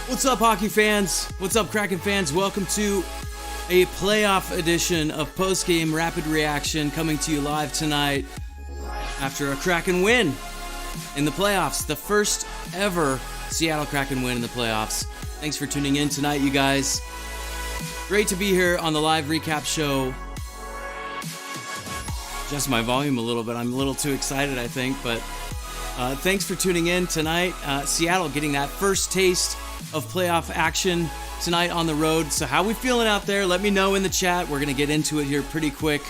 What's up, hockey fans? What's up, Kraken fans? Welcome to a playoff edition of Postgame Rapid Reaction, coming to you live tonight after a Kraken win in the playoffs. The first ever SeattleKraken win in the playoffs. Thanks for tuning in tonight, you guys. Great to be here on the live recap show. Just my volume a little bit. I'm a little too excited, I think, but thanks for tuning in tonight. Seattle getting that first taste of playoff action tonight on the road. So how we feeling out there? Let me know in the chat. We're going to get into it here pretty quick.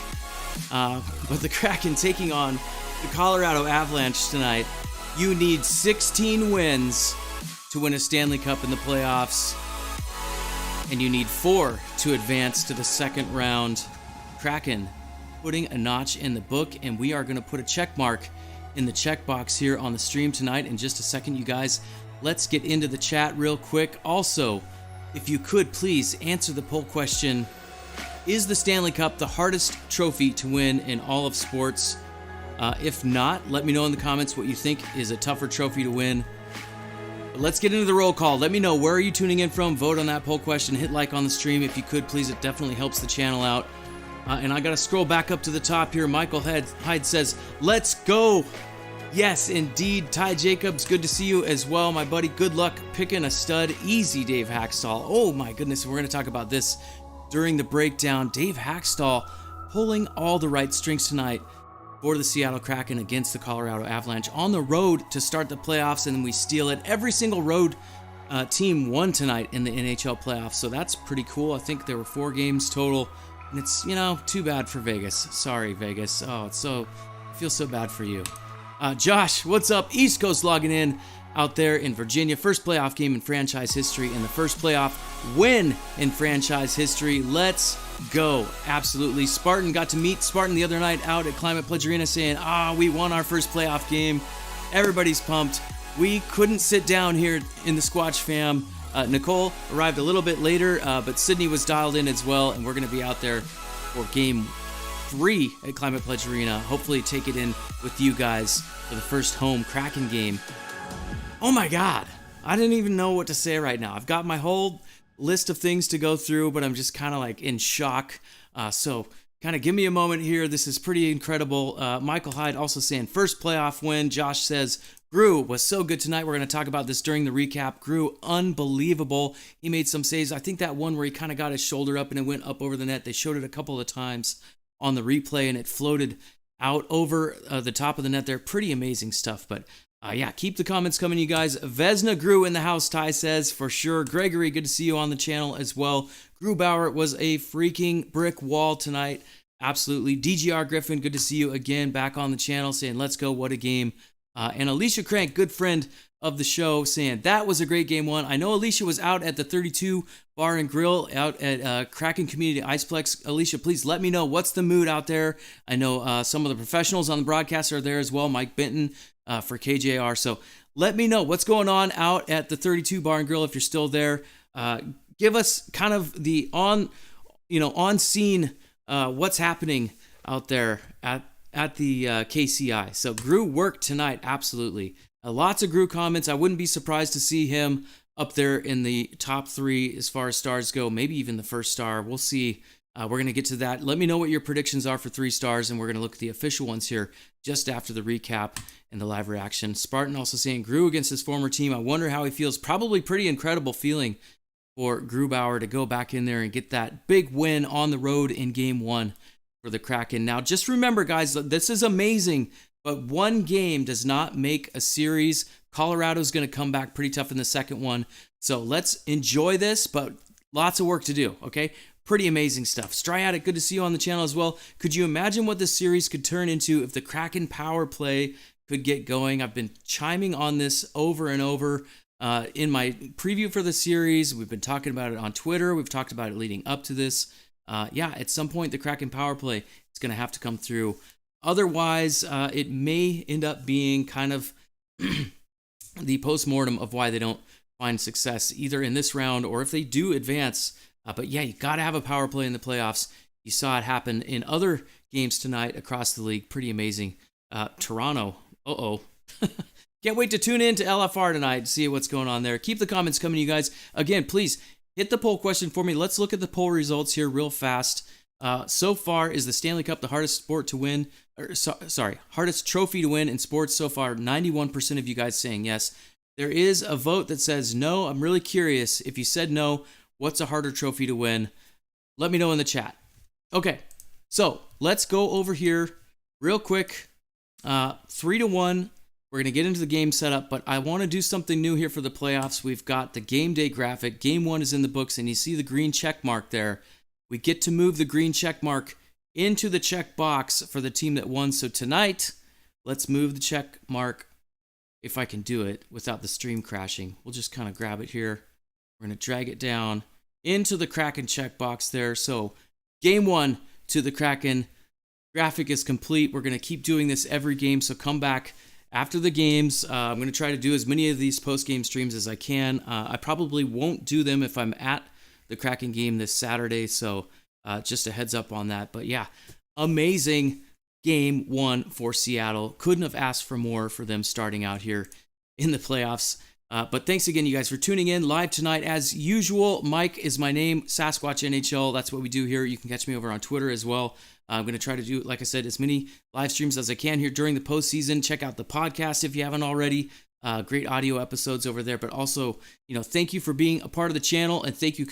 But the Kraken taking on the Colorado Avalanche tonight. You need 16 wins to win a Stanley Cup in the playoffs. And you need 4 to advance to the second round. Kraken putting a notch in the book, and we are going to put a check mark in the checkbox here on the stream tonight in just a second, you guys. Let's get into the chat real quick. Also, if you could please answer the poll question: is the Stanley Cup the hardest trophy to win in all of sports? If not, let me know in the comments what you think is a tougher trophy to win. But let's get into the roll call. Let me know, where are you tuning in from? Vote on that poll question. Hit like on the stream if you could, please. It definitely helps the channel out. And I got to scroll back up to the top here. Michael Hyde says, let's go. Yes, indeed. Ty Jacobs, good to see you as well, my buddy. Good luck picking a stud. Easy, Dave Hackstall. Oh my goodness, we're going to talk about this during the breakdown. Dave Hackstall pulling all the right strings tonight for the Seattle Kraken against the Colorado Avalanche on the road to start the playoffs, and then we steal it. Every single road team won tonight in the NHL playoffs, so that's pretty cool. I think there were 4 games total, and it's, too bad for Vegas. Sorry, Vegas. Oh, I feel so bad for you. Josh, what's up? East Coast logging in out there in Virginia. First playoff game in franchise history and the first playoff win in franchise history. Let's go. Absolutely. Spartan, got to meet Spartan the other night out at Climate Pledge Arena saying, we won our first playoff game. Everybody's pumped. We couldn't sit down here in the Squatch fam. Nicole arrived a little bit later, but Sydney was dialed in as well, and we're going to be out there for game 3 at Climate Pledge Arena. Hopefully take it in with you guys for the first home Kraken game. Oh my God, I didn't even know what to say right now. I've got my whole list of things to go through, but I'm just kind of like in shock. So kind of give me a moment here. This is pretty incredible. Michael Hyde also saying first playoff win. Josh says Grew was so good tonight. We're going to talk about this during the recap. Grew, unbelievable. He made some saves. I think that one where he kind of got his shoulder up and it went up over the net. They showed it a couple of times on the replay, and it floated out over the top of the net there. Pretty amazing stuff. But yeah, keep the comments coming, you guys. Vesna Grew in the house, Ty says, for sure. Gregory, good to see you on the channel as well. Grubauer was a freaking brick wall tonight. Absolutely. DGR Griffin, good to see you again back on the channel, saying, let's go, what a game. And Alicia Crank, good friend of the show, saying that was a great game 1. I know Alicia was out at the 32 Bar and Grill out at Kraken Community Iceplex. Alicia, please let me know what's the mood out there. I know some of the professionals on the broadcast are there as well. Mike Benton for KJR. So let me know what's going on out at the 32 Bar and Grill if you're still there. Give us kind of the on scene what's happening out there at the KCI. So Grew worked tonight, absolutely. Lots of Grew comments. I wouldn't be surprised to see him up there in the top 3 as far as stars go, maybe even the first star. We'll see. We're going to get to that. Let me know what your predictions are for 3 stars, and we're going to look at the official ones here just after the recap and the live reaction. Spartan also saying Grew against his former team. I wonder how he feels. Probably pretty incredible feeling for Grubauer to go back in there and get that big win on the road in game 1 for the Kraken. Now, just remember, guys, this is amazing, but 1 game does not make a series. Colorado's going to come back pretty tough in the second one. So let's enjoy this, but lots of work to do, okay? Pretty amazing stuff. Striatic, good to see you on the channel as well. Could you imagine what this series could turn into if the Kraken power play could get going? I've been chiming on this over and over in my preview for the series. We've been talking about it on Twitter. We've talked about it leading up to this. Yeah, at some point, the Kraken power play is going to have to come through. Otherwise, it may end up being kind of the postmortem of why they don't find success either in this round or if they do advance. But yeah, you got to have a power play in the playoffs. You saw it happen in other games tonight across the league. Pretty amazing. Toronto, Can't wait to tune in to LFR tonight to see what's going on there. Keep the comments coming, you guys. Again, please hit the poll question for me. Let's look at the poll results here real fast. So far, is the Stanley Cup the hardest sport to win? Hardest trophy to win in sports so far? 91% of you guys saying yes. There is a vote that says no. I'm really curious. If you said no, what's a harder trophy to win? Let me know in the chat. Okay, so let's go over here real quick. 3-1. We're going to get into the game setup, but I want to do something new here for the playoffs. We've got the game day graphic. Game 1 is in the books, and you see the green check mark there. We get to move the green check mark into the check box for the team that won. So tonight, let's move the check mark, if I can do it without the stream crashing. We'll just kind of grab it here. We're going to drag it down into the Kraken check box there. So game 1 to the Kraken. Graphic is complete. We're going to keep doing this every game, so come back after the games. I'm going to try to do as many of these post-game streams as I can. I probably won't do them if I'm at the Kraken game this Saturday, so just a heads up on that. But yeah, amazing game 1 for Seattle. Couldn't have asked for more for them starting out here in the playoffs. But thanks again, you guys, for tuning in live tonight. As usual, Mike is my name, Sasquatch NHL. That's what we do here. You can catch me over on Twitter as well. I'm going to try to do, like I said, as many live streams as I can here during the postseason. Check out the podcast if you haven't already. Great audio episodes over there. But also, thank you for being a part of the channel, and thank you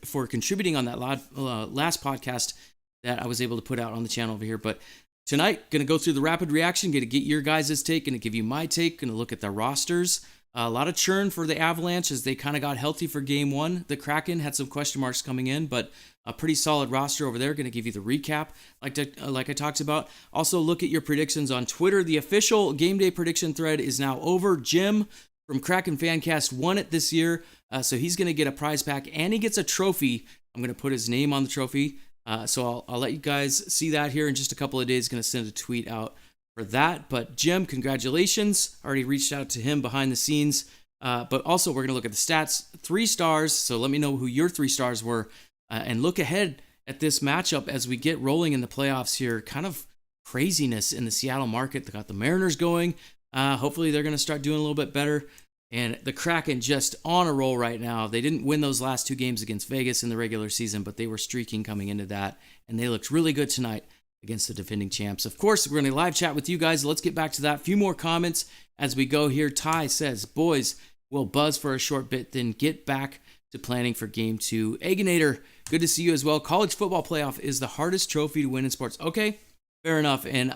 for contributing on that last podcast that I was able to put out on the channel over here. But tonight, going to go through the rapid reaction, going to get your guys' take, going to give you my take, going to look at the rosters. A lot of churn for the Avalanche as they kind of got healthy for game 1. The Kraken had some question marks coming in, but a pretty solid roster over there. Going to give you the recap like I talked about. Also, look at your predictions on Twitter. The official Game Day prediction thread is now over. Jim from Kraken Fancast won it this year, so he's going to get a prize pack, and he gets a trophy. I'm going to put his name on the trophy, so I'll let you guys see that here in just a couple of days. Going to send a tweet out for that. But Jim, congratulations. Already reached out to him behind the scenes. But also, we're going to look at the stats. 3 stars, so let me know who your 3 stars were. And look ahead at this matchup as we get rolling in the playoffs here. Kind of craziness in the Seattle market. They got the Mariners going. Hopefully, they're going to start doing a little bit better. And the Kraken just on a roll right now. They didn't win those last 2 games against Vegas in the regular season, but they were streaking coming into that. And they looked really good tonight against the defending champs. Of course, we're going to live chat with you guys. Let's get back to that. A few more comments as we go here. Ty says, boys, we'll buzz for a short bit, then get back to planning for game 2. Egginator, good to see you as well. College football playoff is the hardest trophy to win in sports. Okay, fair enough. And,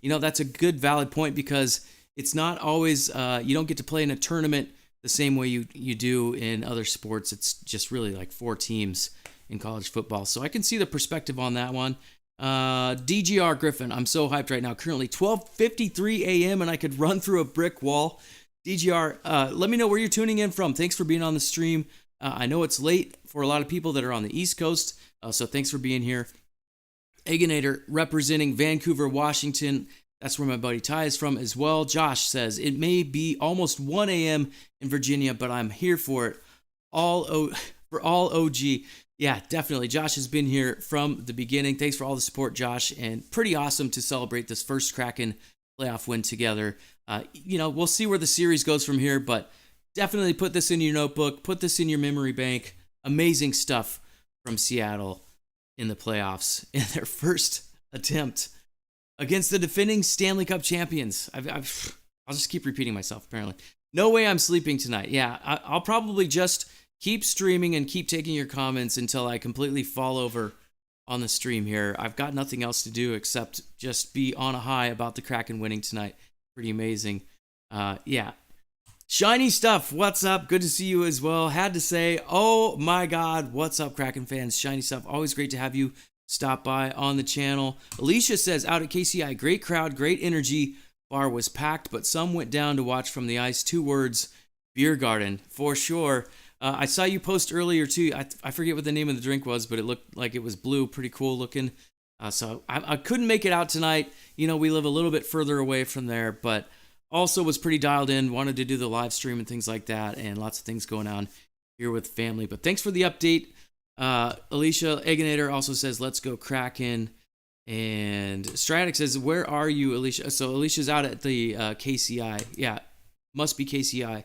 that's a good, valid point because it's not always, you don't get to play in a tournament the same way you do in other sports. It's just really like 4 teams in college football. So I can see the perspective on that one. DGR Griffin, I'm so hyped right now. Currently 12:53 a.m. and I could run through a brick wall. DGR, let me know where you're tuning in from. Thanks for being on the stream. I know it's late for a lot of people that are on the East Coast, so thanks for being here. Egginator representing Vancouver, Washington. That's where my buddy Ty is from as well. Josh says, it may be almost 1 a.m. in Virginia, but I'm here for it. For all OG. Yeah, definitely. Josh has been here from the beginning. Thanks for all the support, Josh, and pretty awesome to celebrate this first Kraken playoff win together. We'll see where the series goes from here, but definitely put this in your notebook, put this in your memory bank. Amazing stuff from Seattle in the playoffs in their first attempt against the defending Stanley Cup champions. I'll just keep repeating myself, apparently. No way I'm sleeping tonight. Yeah, I'll probably just keep streaming and keep taking your comments until I completely fall over on the stream here. I've got nothing else to do except just be on a high about the Kraken winning tonight. Pretty amazing. Yeah. Shiny Stuff, what's up? Good to see you as well. Had to say, oh my God, what's up, Kraken fans? Shiny Stuff, always great to have you stop by on the channel. Alicia says, out at KCI, great crowd, great energy. Bar was packed, but some went down to watch from the ice. 2 words, beer garden, for sure. I saw you post earlier too. I forget what the name of the drink was, but it looked like it was blue, pretty cool looking. So I couldn't make it out tonight. We live a little bit further away from there, but also was pretty dialed in, wanted to do the live stream and things like that, and lots of things going on here with family. But thanks for the update. Alicia Egginator also says, let's go Kraken. And Stratic says, where are you, Alicia? So Alicia's out at the KCI. Yeah, Must be KCI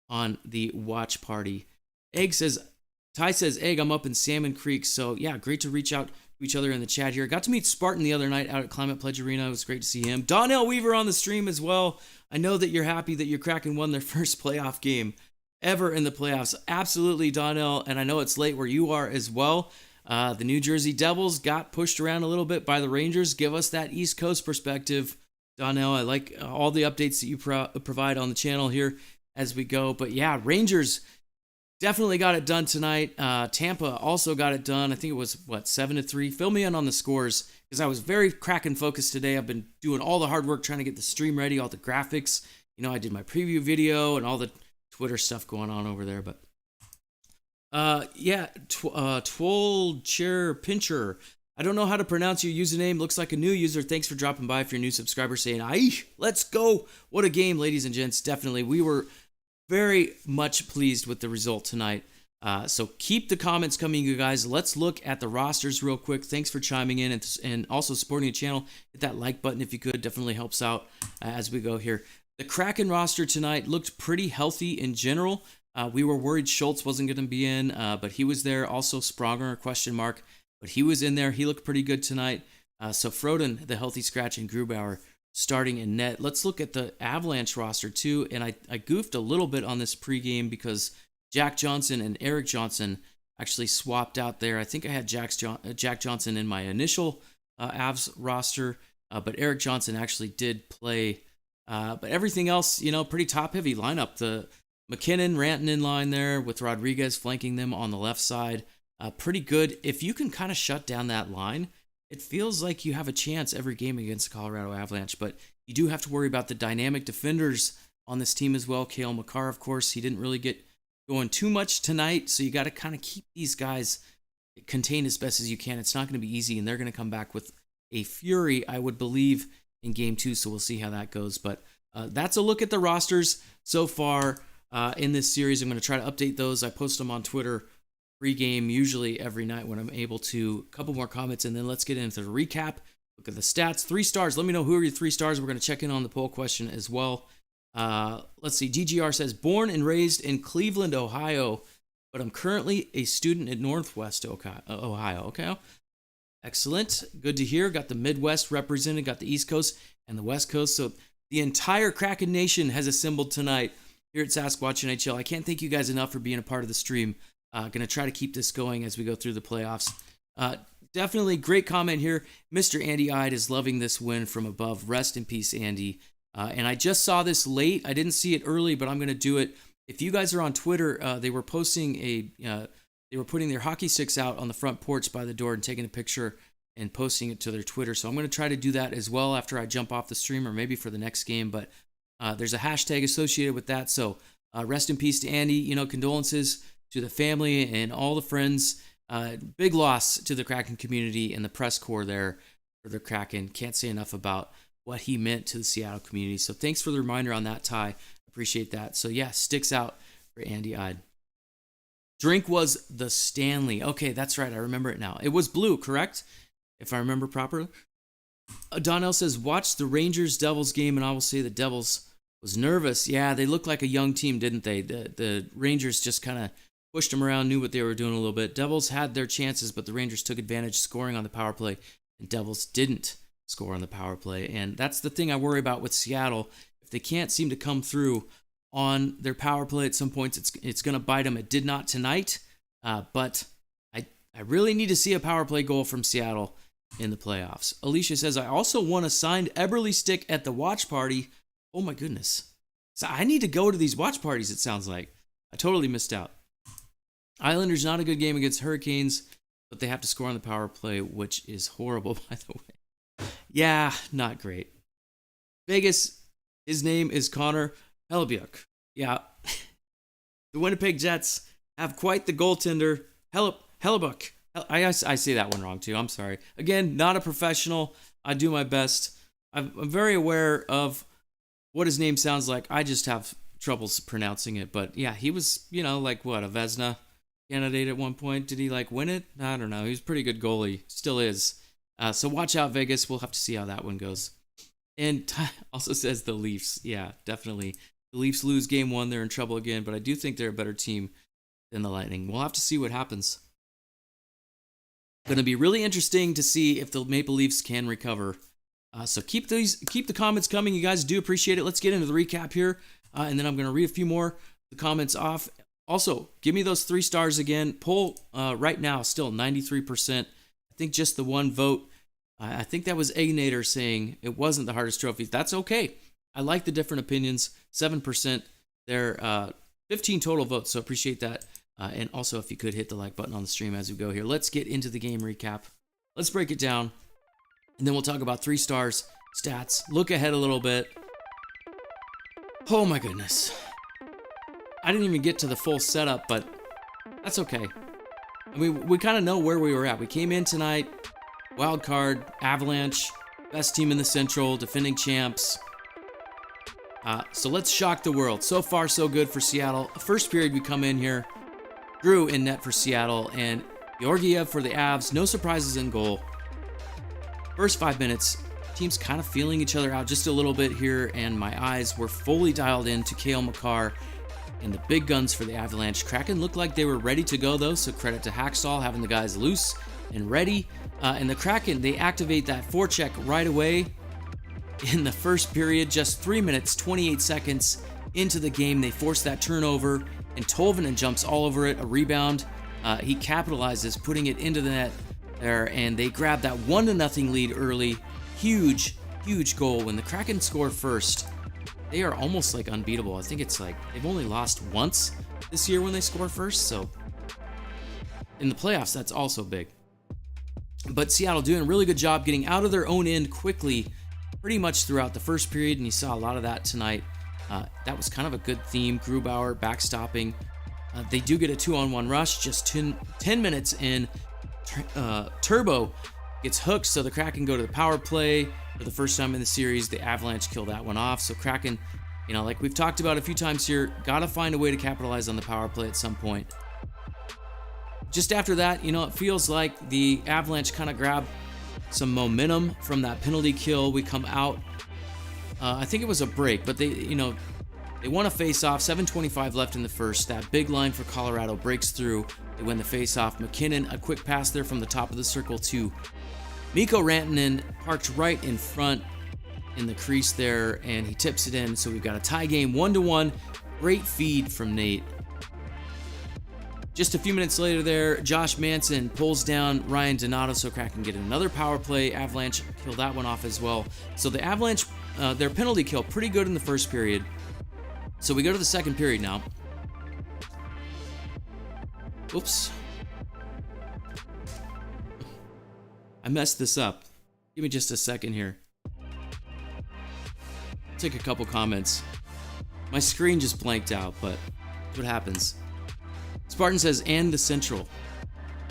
on the watch party. Ty says, Egg, I'm up in Salmon Creek. So, yeah, great to reach out to each other in the chat here. Got to meet Spartan the other night out at Climate Pledge Arena. It was great to see him. Donnell Weaver on the stream as well. I know that you're happy that your Kraken won their first playoff game ever in the playoffs. Absolutely, Donnell. And I know it's late where you are as well. The New Jersey Devils got pushed around a little bit by the Rangers. Give us that East Coast perspective, Donnell. I like all the updates that you provide on the channel here as we go. But yeah, Rangers definitely got it done tonight. Tampa also got it done. I think it was, 7-3? Fill me in on the scores because I was very Kraken focused today. I've been doing all the hard work trying to get the stream ready, all the graphics. You know, I did my preview video and all the Twitter stuff going on over there. But Twolcher Pincher. I don't know how to pronounce your username. Looks like a new user. Thanks for dropping by. If you're a new subscriber, saying, "Aye, let's go." What a game, ladies and gents. Definitely. We were very much pleased with the result tonight. So keep the comments coming, you guys. Let's look at the rosters real quick. Thanks for chiming in and also supporting the channel. Hit that like button if you could. Definitely helps out as we go here. The Kraken roster tonight looked pretty healthy in general. We were worried Schultz wasn't going to be in, but he was there. Also Spronger, question mark, but he was in there. He looked pretty good tonight. So Froden, the healthy scratch, and Grubauer starting in net. Let's look at the Avalanche roster too. And I goofed a little bit on this pregame because Jack Johnson and Eric Johnson actually swapped out there. I think I had Jack Johnson in my initial Avs roster, but Eric Johnson actually did play. But everything else, pretty top-heavy lineup. The McKinnon, Rantanen line there with Rodriguez flanking them on the left side. Pretty good. If you can kind of shut down that line, it feels like you have a chance every game against the Colorado Avalanche. But you do have to worry about the dynamic defenders on this team as well. Cale Makar, of course, he didn't really get going too much tonight. So you got to kind of keep these guys contained as best as you can. It's not going to be easy, and they're going to come back with a fury, I would believe, in Game 2. So we'll see how that goes. But that's a look at the rosters so far in this series. I'm going to try to update those. I post them on Twitter pre-game usually every night when I'm able to. A couple more comments, and then let's get into the recap. Look at the stats. 3 stars. Let me know who are your 3 stars. We're going to check in on the poll question as well. Let's see. DGR says, born and raised in Cleveland, Ohio, but I'm currently a student at Northwest Ohio. Okay. Excellent. Good to hear. Got the Midwest represented, got the East Coast and the West Coast. So the entire Kraken Nation has assembled tonight here at Sasquatch NHL. I can't thank you guys enough for being a part of the stream. Going to try to keep this going as we go through the playoffs. Definitely great comment here. Mr. Andy Ide is loving this win from above. Rest in peace, Andy. And I just saw this late. I didn't see it early, but I'm going to do it. If you guys are on Twitter, they were posting they were putting their hockey sticks out on the front porch by the door and taking a picture and posting it to their Twitter. So I'm going to try to do that as well after I jump off the stream or maybe for the next game. But there's a hashtag associated with that. So rest in peace to Andy. Condolences to the family and all the friends. Big loss to the Kraken community and the press corps there for the Kraken. Can't say enough about what he meant to the Seattle community. So thanks for the reminder on that, Ty. Appreciate that. So yeah, sticks out for Andy Ide. Drink was the Stanley. Okay, that's right. I remember it now. It was blue, correct? If I remember properly. Donnell says, watch the Rangers-Devils game, and I will say the Devils was nervous. Yeah, they looked like a young team, didn't they? The Rangers just kind of pushed them around, knew what they were doing a little bit. Devils had their chances, but the Rangers took advantage, scoring on the power play, and Devils didn't score on the power play. And that's the thing I worry about with Seattle. If they can't seem to come through on their power play at some points, it's going to bite them. It did not tonight, but I really need to see a power play goal from Seattle in the playoffs. Alicia says, I also won a signed Eberle stick at the watch party. Oh my goodness. So I need to go to these watch parties, it sounds like. I totally missed out. Islanders, not a good game against Hurricanes, but they have to score on the power play, which is horrible, by the way. Yeah, not great. Vegas, his name is Connor Hellebuyck. Yeah. The Winnipeg Jets have quite the goaltender. Hellebuyck. I say that one wrong too. I'm sorry. Again, not a professional. I do my best. I'm very aware of what his name sounds like. I just have troubles pronouncing it. But yeah, he was, a Vezina candidate at one point. Did he win it? I don't know. He was a pretty good goalie. Still is. So watch out, Vegas. We'll have to see how that one goes. And Ty also says the Leafs. Yeah, definitely. the Leafs lose game 1, they're in trouble again, but I do think they're a better team than the Lightning. We'll have to see what happens. Going to be really interesting to see if the Maple Leafs can recover. So keep the comments coming. You guys do appreciate it. Let's get into the recap here, and then I'm going to read a few more the comments off. Also, give me those 3 stars again. Poll right now still 93%. I think just the one vote. I think that was Egnator saying it wasn't the hardest trophy. That's okay. I like the different opinions. 7%. There 15 total votes, so appreciate that. And also, if you could hit the like button on the stream as we go here. Let's get into the game recap. Let's break it down. And then we'll talk about 3 stars, stats, look ahead a little bit. Oh my goodness. I didn't even get to the full setup, but that's okay. I mean, we kind of know where we were at. We came in tonight, wild card, Avalanche, best team in the Central, defending champs. So let's shock the world. So far, so good for Seattle. First period, we come in here. Drew in net for Seattle, and Georgiev for the Avs. No surprises in goal. First 5 minutes, teams kind of feeling each other out just a little bit here, and my eyes were fully dialed in to Cale Makar and the big guns for the Avalanche. Kraken looked like they were ready to go, though, so credit to Hackstall having the guys loose and ready. And the Kraken, they activate that forecheck right away in the first period. Just 3 minutes, 28 seconds into the game, they force that turnover, and Tolvanen jumps all over it, a rebound. He capitalizes, putting it into the net there, and they grab that 1-0 lead early. Huge goal. When the Kraken score first, they are almost like unbeatable. I think it's like they've only lost once this year when they score first, so in the playoffs, that's also big. But Seattle doing a really good job getting out of their own end quickly, pretty much throughout the first period, and you saw a lot of that tonight. That was kind of a good theme. Grubauer backstopping. They do get a 2-on-1 rush just 10 minutes in. Turbo gets hooked, so the Kraken go to the power play for the first time in the series. The Avalanche kill that one off. So Kraken, like we've talked about a few times here, got to find a way to capitalize on the power play at some point. Just after that, it feels like the Avalanche kind of grab some momentum from that penalty kill. We come out. I think it was a break, but they won a face-off. 7:25 left in the first. That big line for Colorado breaks through. They win the face-off. McKinnon, a quick pass there from the top of the circle to Mikko Rantanen, parked right in front in the crease there, and he tips it in. So we've got a tie game, 1-1. Great feed from Nate. Just a few minutes later there, Josh Manson pulls down Ryan Donato, so Kraken get another power play. Avalanche kill that one off as well. So the Avalanche, their penalty kill, pretty good in the first period. So we go to the second period now. Oops. I messed this up. Give me just a second here. Take a couple comments. My screen just blanked out, but that's what happens. Spartan says, and the Central.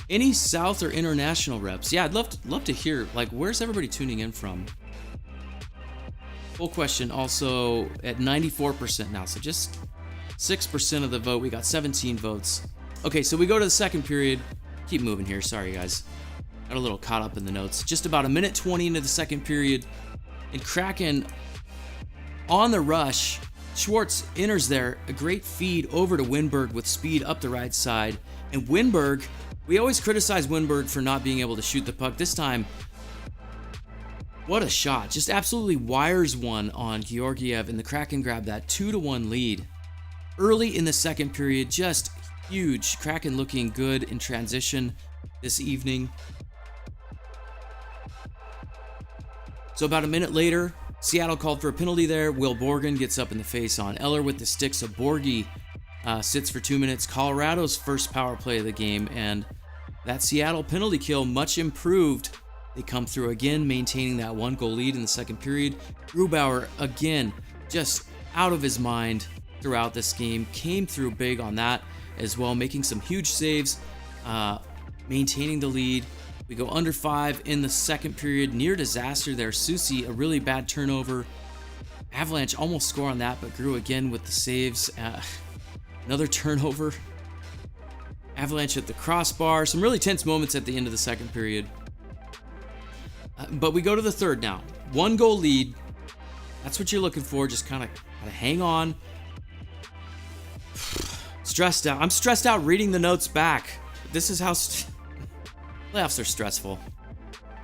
Any South or international reps? Yeah, I'd love to hear, where's everybody tuning in from? Full question also at 94% now, so just 6% of the vote. We got 17 votes. Okay, so we go to the second period. Keep moving here, sorry guys. Got a little caught up in the notes. Just about 1:20 into the second period, and Kraken on the rush. Schwartz enters there, a great feed over to Winberg with speed up the right side. And Winberg, we always criticize Winberg for not being able to shoot the puck. This time, what a shot. Just absolutely wires one on Georgiev, and the Kraken grab that 2-1 lead. Early in the second period, just huge. Kraken looking good in transition this evening. So about a minute later, Seattle called for a penalty there. Will Borgen gets up in the face on Eller with the stick, so Borgie sits for 2 minutes. Colorado's first power play of the game, and that Seattle penalty kill much improved. They come through again, maintaining that 1-goal lead in the second period. Grubauer, again, just out of his mind throughout this game. Came through big on that as well, making some huge saves, maintaining the lead. We go under 5 in the second period. Near disaster there. Susi, a really bad turnover. Avalanche almost score on that, but grew again with the saves. Another turnover. Avalanche at the crossbar. Some really tense moments at the end of the second period. But we go to the third now. 1-goal lead. That's what you're looking for. Just kind of hang on. stressed out. I'm stressed out reading the notes back. This is how playoffs are stressful.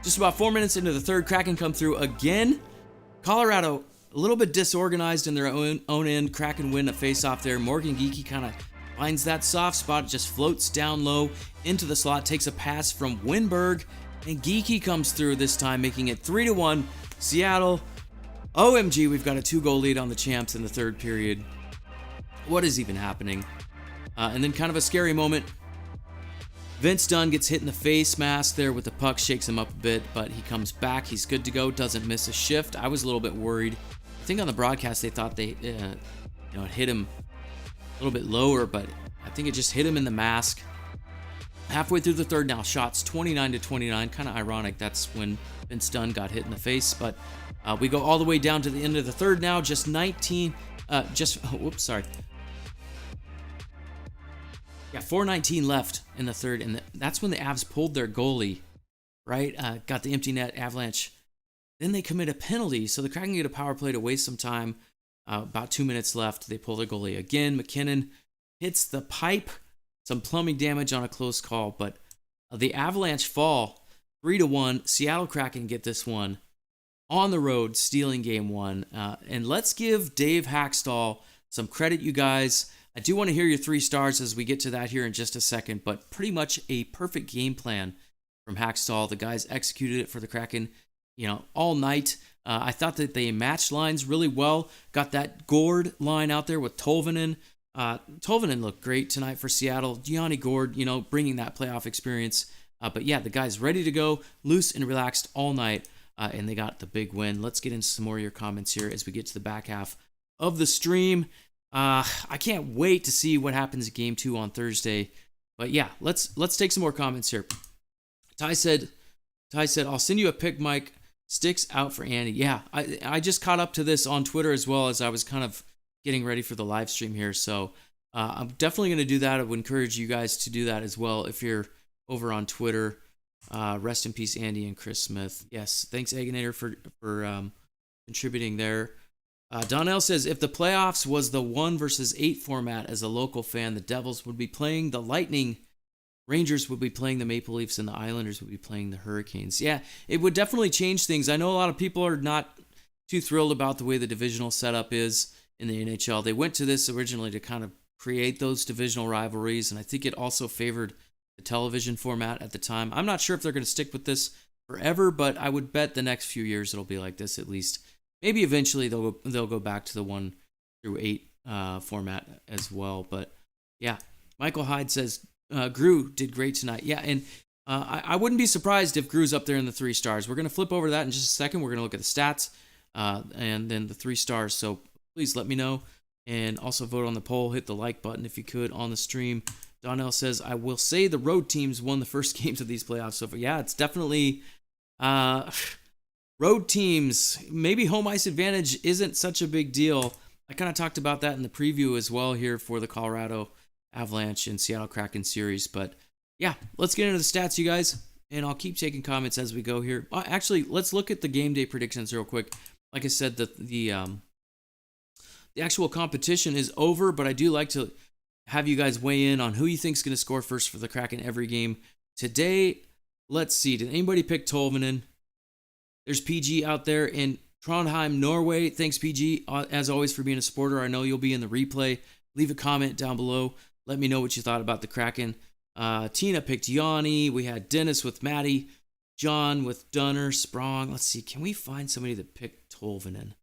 Just about 4 minutes into the third, Kraken come through again. Colorado a little bit disorganized in their own end. Kraken win a face-off there. Morgan Geekie kind of finds that soft spot, just floats down low into the slot, takes a pass from Winberg, and Geekie comes through this time, making it 3-1. Seattle, OMG, we've got a 2-goal lead on the champs in the third period. What is even happening? And then kind of a scary moment. Vince Dunn gets hit in the face mask there with the puck, shakes him up a bit, but he comes back. He's good to go, doesn't miss a shift. I was a little bit worried. I think on the broadcast they thought it hit him a little bit lower, but I think it just hit him in the mask. Halfway through the third now, shots 29-29. Kind of ironic. That's when Vince Dunn got hit in the face, but we go all the way down to the end of the third now. Just 4:19 left in the third, and that's when the Avs pulled their goalie, right? Got the empty net Avalanche. Then they commit a penalty, so the Kraken get a power play to waste some time. About 2 minutes left. They pull their goalie again. McKinnon hits the pipe. Some plumbing damage on a close call, but the Avalanche fall 3-1. SeattleKraken get this one on the road, stealing game one. And let's give Dave Hackstall some credit, you guys. I do want to hear your 3 stars as we get to that here in just a second, but pretty much a perfect game plan from Hackstall. The guys executed it for the Kraken, all night. I thought that they matched lines really well. Got that Gord line out there with Tolvanen. Tolvanen looked great tonight for Seattle. Gianni Gord, bringing that playoff experience. But yeah, the guys ready to go, loose and relaxed all night, and they got the big win. Let's get into some more of your comments here as we get to the back half of the stream. I can't wait to see what happens in Game 2 on Thursday. But yeah, let's take some more comments here. Ty said, I'll send you a pic, Mike. Sticks out for Andy. Yeah, I just caught up to this on Twitter as well as I was kind of getting ready for the live stream here. So I'm definitely going to do that. I would encourage you guys to do that as well if you're over on Twitter. Rest in peace, Andy and Chris Smith. Yes, thanks, Aganator, for contributing there. Donnell says, if the playoffs was the 1 versus 8 format as a local fan, the Devils would be playing the Lightning, Rangers would be playing the Maple Leafs, and the Islanders would be playing the Hurricanes. Yeah, it would definitely change things. I know a lot of people are not too thrilled about the way the divisional setup is in the NHL. They went to this originally to kind of create those divisional rivalries, and I think it also favored the television format at the time. I'm not sure if they're going to stick with this forever, but I would bet the next few years it'll be like this at least. Maybe eventually they'll go back to the 1 through 8 format as well. But yeah, Michael Hyde says Grew did great tonight. Yeah, and I wouldn't be surprised if Grew's up there in the 3 stars. We're going to flip over to that in just a second. We're going to look at the stats and then the 3 stars. So please let me know. And also vote on the poll. Hit the like button if you could on the stream. Donnell says, I will say the road teams won the first games of these playoffs. So yeah, it's definitely road teams. Maybe home ice advantage isn't such a big deal. I kind of talked about that in the preview as well here for the Colorado Avalanche and Seattle Kraken series. But yeah, let's get into the stats, you guys. And I'll keep taking comments as we go here. Actually, let's look at the game day predictions real quick. Like I said, the actual competition is over, but I do like to have you guys weigh in on who you think is going to score first for the Kraken every game. Today, let's see. Did anybody pick Tolvanen? There's PG out there in Trondheim, Norway. Thanks, PG, as always, for being a supporter. I know you'll be in the replay. Leave a comment down below. Let me know what you thought about the Kraken. Tina picked Yanni. We had Dennis with Maddie. John with Dunner. Sprong. Let's see. Can we find somebody that picked Tolvanen?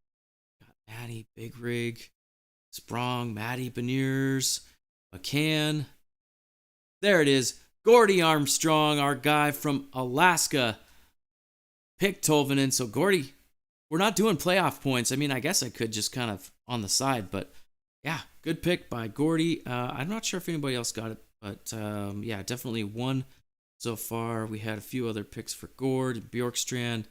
Got Maddie, Big Rig, Sprong, Maddie, Beniers, McCann. There it is. Gordy Armstrong, our guy from Alaska, picked Tolvanen. So, Gordy, we're not doing playoff points. I mean, I guess I could just kind of on the side, but yeah, good pick by Gordy. I'm not sure if anybody else got it, but yeah, definitely one so far. We had a few other picks for Gord, Bjorkstrand,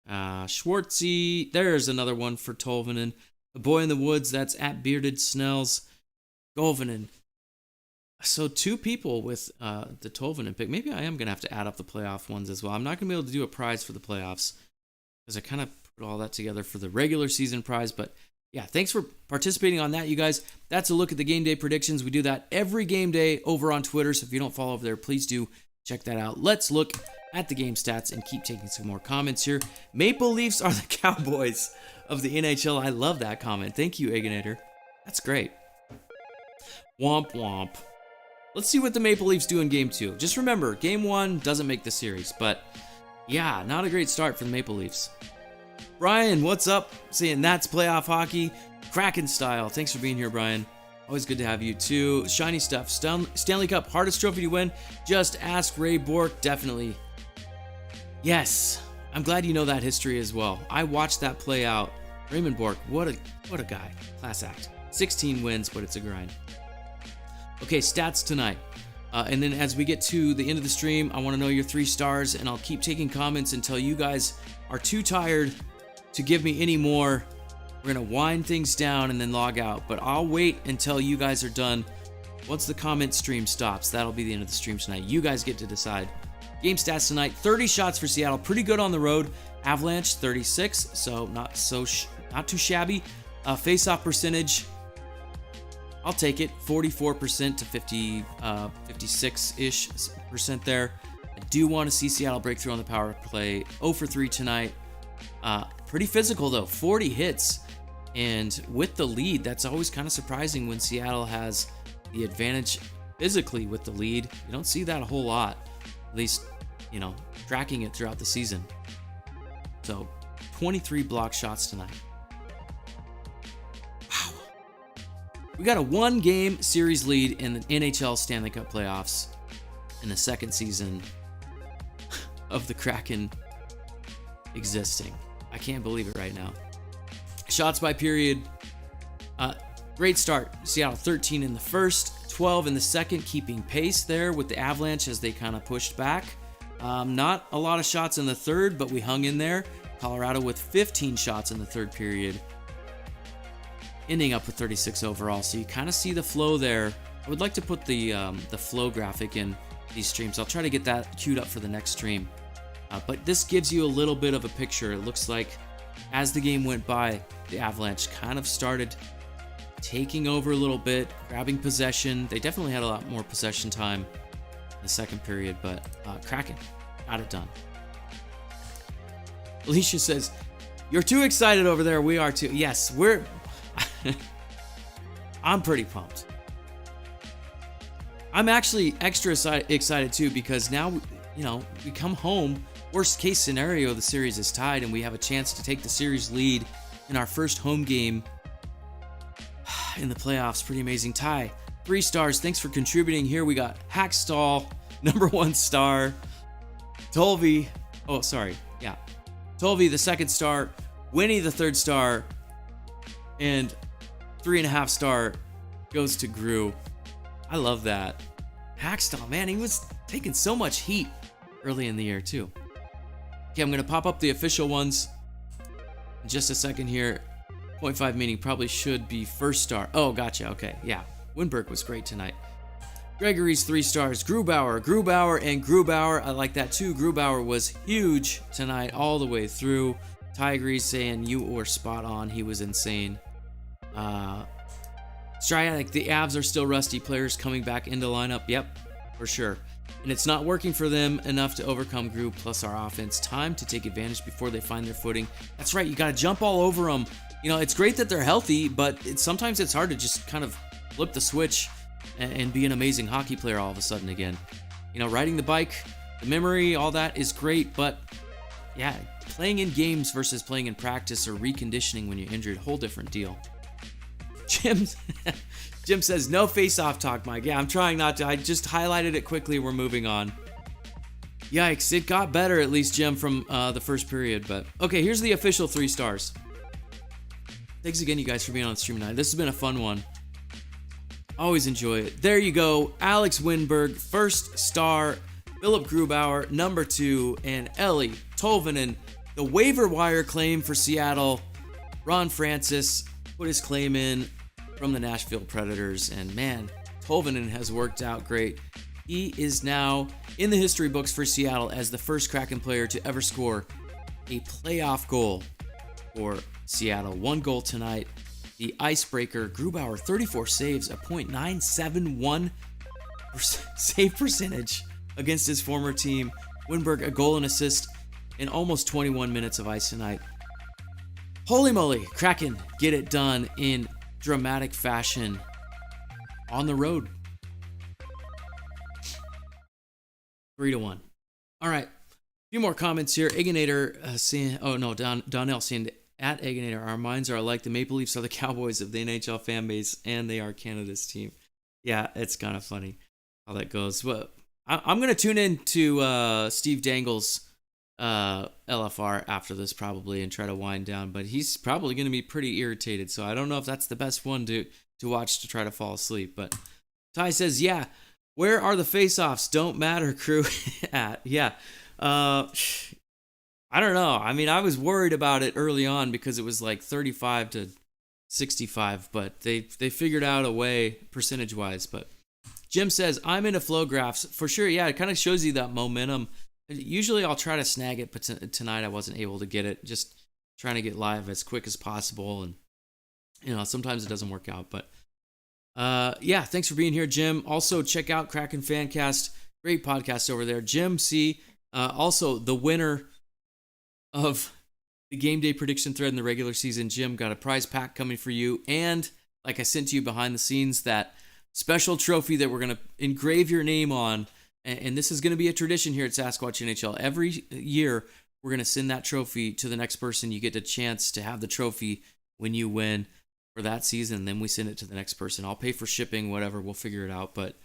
Schwartzy. There's another one for Tolvanen. A Boy in the Woods, that's at Bearded Snells. Golvanen. So 2 people with the Tolvanen pick. Maybe I am going to have to add up the playoff ones as well. I'm not going to be able to do a prize for the playoffs because I kind of put all that together for the regular season prize, but yeah, thanks for participating on that, you guys. That's a look at the game day predictions. We do that every game day over on Twitter, so if you don't follow over there, please do check that out. Let's look at the game stats and keep taking some more comments here. Maple Leafs are the Cowboys of the NHL. I love that comment. Thank you, Eganator. That's great. Womp womp. Let's see what the Maple Leafs do in Game 2. Just remember, Game 1 doesn't make the series, but yeah, not a great start for the Maple Leafs. Brian, what's up? Saying that's playoff hockey, Kraken style. Thanks for being here, Brian. Always good to have you too. Shiny stuff. Stanley Cup, hardest trophy to win. Just ask Ray Bork. Definitely. Yes. I'm glad you know that history as well. I watched that play out. Raymond Bork, what a guy. Class act. 16 wins, but it's a grind. Okay, stats tonight. And then as we get to the end of the stream, I want to know your 3 stars, and I'll keep taking comments until you guys are too tired to give me any more. We're going to wind things down and then log out, but I'll wait until you guys are done. Once the comment stream stops, that'll be the end of the stream tonight. You guys get to decide. Game stats tonight, 30 shots for Seattle. Pretty good on the road. Avalanche, 36, so not too shabby. Face-off percentage, I'll take it, 44% to 56-ish percent there. I do want to see Seattle break through on the power play. 0 for 3 tonight. Pretty physical though, 40 hits. And with the lead, that's always kind of surprising when Seattle has the advantage physically with the lead. You don't see that a whole lot, at least, you know, tracking it throughout the season. So 23 block shots tonight. Wow. We got a 1-game series lead in the NHL Stanley Cup playoffs in the second season of the Kraken existing. I can't believe it right now. Shots by period. Great start. Seattle 13 in the first, 12 in the second, keeping pace there with the Avalanche as they kind of pushed back. Not a lot of shots in the third, but we hung in there. Colorado with 15 shots in the third period, ending up with 36 overall. So you kind of see the flow there. I would like to put the flow graphic in these streams. I'll try to get that queued up for the next stream. But this gives you a little bit of a picture. It looks like as the game went by, the Avalanche kind of started taking over a little bit, grabbing possession. They definitely had a lot more possession time in the second period, but Kraken got it done. Alicia says, "You're too excited over there." We are too. Yes, we're... I'm pretty pumped. I'm actually extra excited too, because now, you know, we come home. Worst case scenario, the series is tied and we have a chance to take the series lead in our first home game in the playoffs. Pretty amazing. Ty, 3 stars. Thanks for contributing here. We got Hackstall, #1 star. Tolvi, Tolvi, the 2nd star. Winnie, the 3rd star. And 3.5 star goes to Gru. I love that. Hackstall, man, he was taking so much heat early in the year too. Okay, I'm going to pop up the official ones in just a second here. 0.5 meaning probably should be 1st star. Oh, gotcha. Okay, yeah. Winberg was great tonight. Gregory's 3 stars. Grubauer, and Grubauer. I like that too. Grubauer was huge tonight all the way through. Ty agrees, saying you were spot on. He was insane. Striatic, the Avs are still rusty. Players coming back into lineup. Yep, for sure. And it's not working for them enough to overcome Group plus our offense. Time to take advantage before they find their footing. That's right, you got to jump all over them. You know, it's great that they're healthy, but sometimes it's hard to just kind of flip the switch and be an amazing hockey player all of a sudden again. You know, riding the bike, the memory, all that is great, but yeah, playing in games versus playing in practice or reconditioning when you're injured, whole different deal. Jim says, no face-off talk, Mike. Yeah, I'm trying not to. I just highlighted it quickly. We're moving on. Yikes, it got better at least, Jim, from the first period. But okay, here's the official 3 stars. Thanks again, you guys, for being on the stream tonight. This has been a fun one. Always enjoy it. There you go. Alex Winberg, 1st star. Philip Grubauer, #2. And Ellie Tolvanen, the waiver wire claim for Seattle. Ron Francis put his claim in from the Nashville Predators, and man, Tolvanen has worked out great. He is now in the history books for Seattle as the first Kraken player to ever score a playoff goal for Seattle. 1 goal tonight. the icebreaker. Grubauer, 34 saves, a .971 save percentage against his former team. Winberg, a goal and assist in almost 21 minutes of ice tonight. Holy moly, Kraken get it done in dramatic fashion on the road. 3-1. All right, a few more comments here. Egginator saying, Donnell saying, at Egginator, our minds are alike. The Maple Leafs are the Cowboys of the NHL fan base, and they are Canada's team. Yeah, it's kind of funny how that goes. Well, I'm going to tune in to Steve Dangle's LFR after this probably and try to wind down, but he's probably going to be pretty irritated, so I don't know if that's the best one to watch to try to fall asleep. But Ty says, yeah, where are the face-offs? Don't matter, crew. Yeah. I don't know. I mean, I was worried about it early on because it was like 35 to 65, but they figured out a way percentage-wise. But Jim says, I'm into flow graphs. For sure, yeah, it kind of shows you that momentum. Usually I'll try to snag it, but tonight I wasn't able to get it. Just trying to get live as quick as possible. And, sometimes it doesn't work out. But, yeah, thanks for being here, Jim. Also, check out Kraken Fancast. Great podcast over there. Jim C., also the winner of the game day prediction thread in the regular season. Jim, got a prize pack coming for you. And like I sent to you behind the scenes, that special trophy that we're going to engrave your name on. And this is going to be a tradition here at Sasquatch NHL. Every year, we're going to send that trophy to the next person. You get a chance to have the trophy when you win for that season. Then we send it to the next person. I'll pay for shipping, whatever. We'll figure it out. But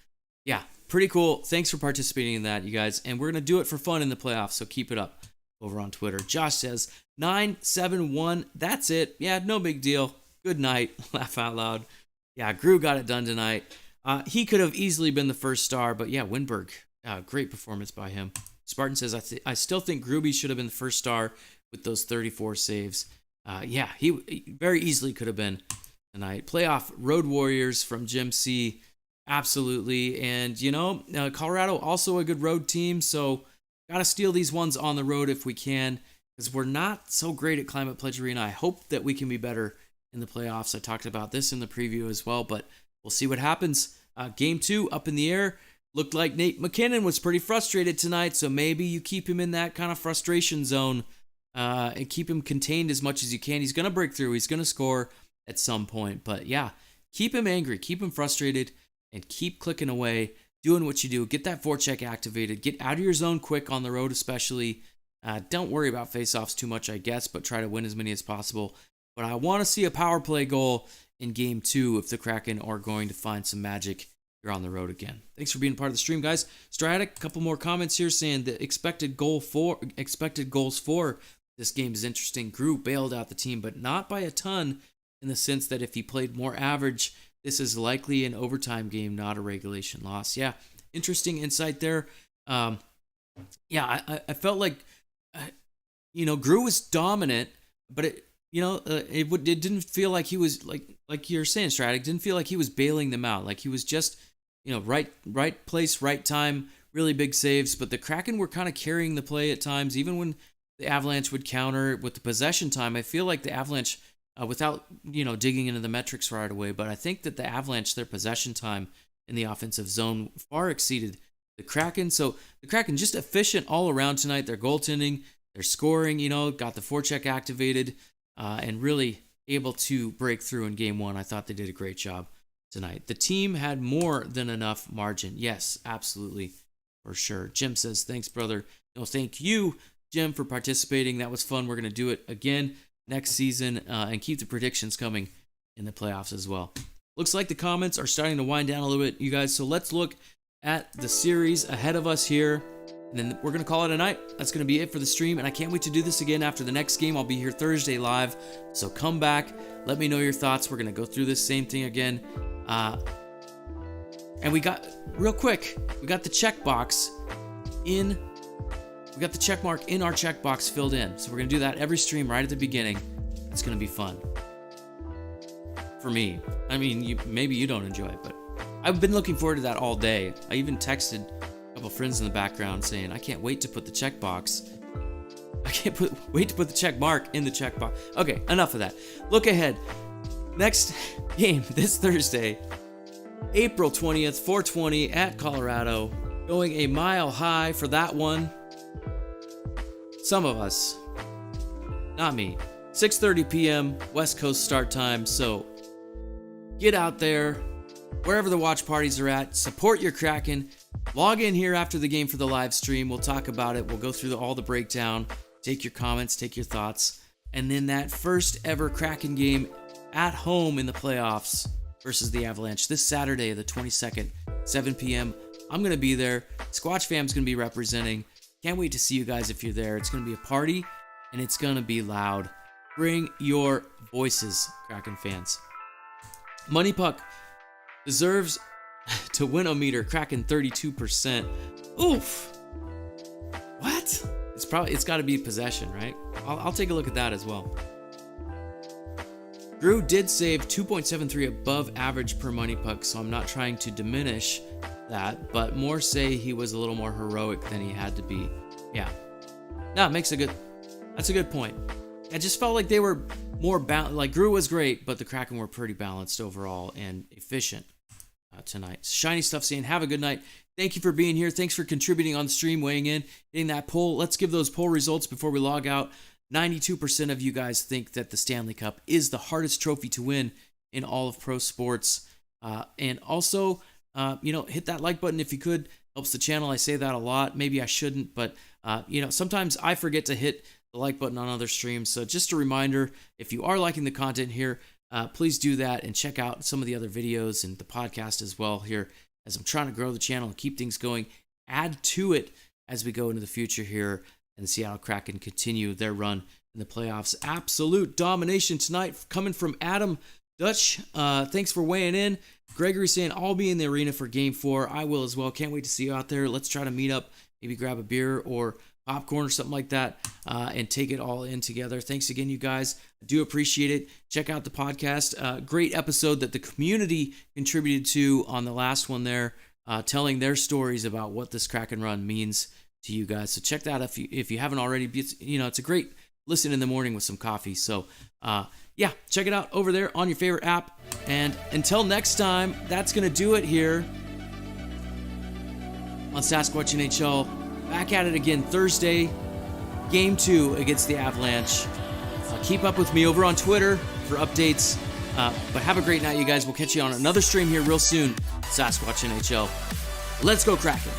yeah, pretty cool. Thanks for participating in that, you guys. And we're going to do it for fun in the playoffs, so keep it up over on Twitter. Josh says, 9-7-1. That's it. Yeah, no big deal. Good night. Laugh out loud. Yeah, Gru got it done tonight. He could have easily been the first star, but yeah, Winberg, great performance by him. Spartan says, I still think Gruby should have been the first star with those 34 saves. Yeah, he very easily could have been tonight. Playoff Road Warriors from Jim C. Absolutely. And, Colorado, also a good road team, so got to steal these ones on the road if we can, because we're not so great at Climate Pledge Arena. I hope that we can be better in the playoffs. I talked about this in the preview as well, but we'll see what happens. Game 2 up in the air. Looked like Nate McKinnon was pretty frustrated tonight, so maybe you keep him in that kind of frustration zone and keep him contained as much as you can. He's going to break through. He's going to score at some point. But yeah, keep him angry, keep him frustrated, and keep clicking away, doing what you do. Get that forecheck activated. Get out of your zone quick on the road especially. Don't worry about faceoffs too much, I guess, but try to win as many as possible. But I want to see a power play goal in Game 2 if the Kraken are going to find some magic here on the road again. Thanks for being part of the stream, guys. Stratic, a couple more comments here saying the expected goals for this game is interesting. Gru bailed out the team, but not by a ton, in the sense that if he played more average, this is likely an overtime game, not a regulation loss. Yeah, interesting insight there. I felt like, Gru was dominant, but it didn't feel like he was, like you're saying, Stratic, didn't feel like he was bailing them out. Like he was just, right place, right time, really big saves. But the Kraken were kind of carrying the play at times, even when the Avalanche would counter with the possession time. I feel like the Avalanche, without, digging into the metrics right away, but I think that the Avalanche, their possession time in the offensive zone far exceeded the Kraken. So the Kraken just efficient all around tonight. Their goaltending, their scoring, got the forecheck activated, and really able to break through in Game 1. I thought they did a great job tonight. The team had more than enough margin. Yes, absolutely, for sure. Jim says, thanks, brother. No, thank you, Jim, for participating. That was fun. We're going to do it again next season and keep the predictions coming in the playoffs as well. Looks like the comments are starting to wind down a little bit, you guys. So let's look at the series ahead of us here. And then we're going to call it a night. That's going to be it for the stream. And I can't wait to do this again after the next game. I'll be here Thursday live. So come back. Let me know your thoughts. We're going to go through this same thing again. And we got, real quick, we got the checkbox in. We got the checkmark in our checkbox filled in. So we're going to do that every stream right at the beginning. It's going to be fun. For me. I mean, maybe you don't enjoy it, but I've been looking forward to that all day. I even texted a couple friends in the background saying, I can't wait to put the checkbox. I can't wait to put the check mark in the checkbox. Okay, enough of that. Look ahead. Next game this Thursday, April 20th, 420 at Colorado. Going a mile high for that one. Some of us. Not me. 6:30 p.m. West Coast start time. So get out there, wherever the watch parties are at. Support your Kraken. Log in here after the game for the live stream. We'll talk about it. We'll go through all the breakdown. Take your comments, take your thoughts. And then that first ever Kraken game at home in the playoffs versus the Avalanche this Saturday, the 22nd, 7 p.m. I'm going to be there. Squatch fam's going to be representing. Can't wait to see you guys if you're there. It's going to be a party, and it's going to be loud. Bring your voices, Kraken fans. Money Puck deserves to win-o-meter. Kraken 32%. Oof. What? It's got to be possession, right? I'll take a look at that as well. Drew did save 2.73 above average per Money Puck, so I'm not trying to diminish that, but more say he was a little more heroic than he had to be. Yeah. No, that's a good point. I just felt like they were more balanced. Like Drew was great, but the Kraken were pretty balanced overall and efficient tonight. Shiny Stuff saying, have a good night. Thank you for being here. Thanks for contributing on the stream, weighing in, hitting that poll. Let's give those poll results before we log out. 92% of you guys think that the Stanley Cup is the hardest trophy to win in all of pro sports. And also, hit that like button if you could. Helps the channel. I say that a lot. Maybe I shouldn't, but sometimes I forget to hit the like button on other streams. So just a reminder, if you are liking the content here, please do that and check out some of the other videos and the podcast as well here, as I'm trying to grow the channel and keep things going. Add to it as we go into the future here, and the Seattle Kraken continue their run in the playoffs. Absolute domination tonight coming from Adam Dutch. Thanks for weighing in. Gregory saying, I'll be in the arena for Game 4. I will as well. Can't wait to see you out there. Let's try to meet up, maybe grab a beer or popcorn or something like that, and take it all in together. Thanks again, you guys. I do appreciate it. Check out the podcast. Great episode that the community contributed to on the last one there, telling their stories about what this Kraken run means to you guys. So check that out if you haven't already. It's a great listen in the morning with some coffee. So check it out over there on your favorite app. And until next time, that's going to do it here on Sasquatch NHL. Back at it again Thursday, Game 2 against the Avalanche. Keep up with me over on Twitter for updates. But have a great night, you guys. We'll catch you on another stream here real soon. Sasquatch NHL. Let's go Kraken.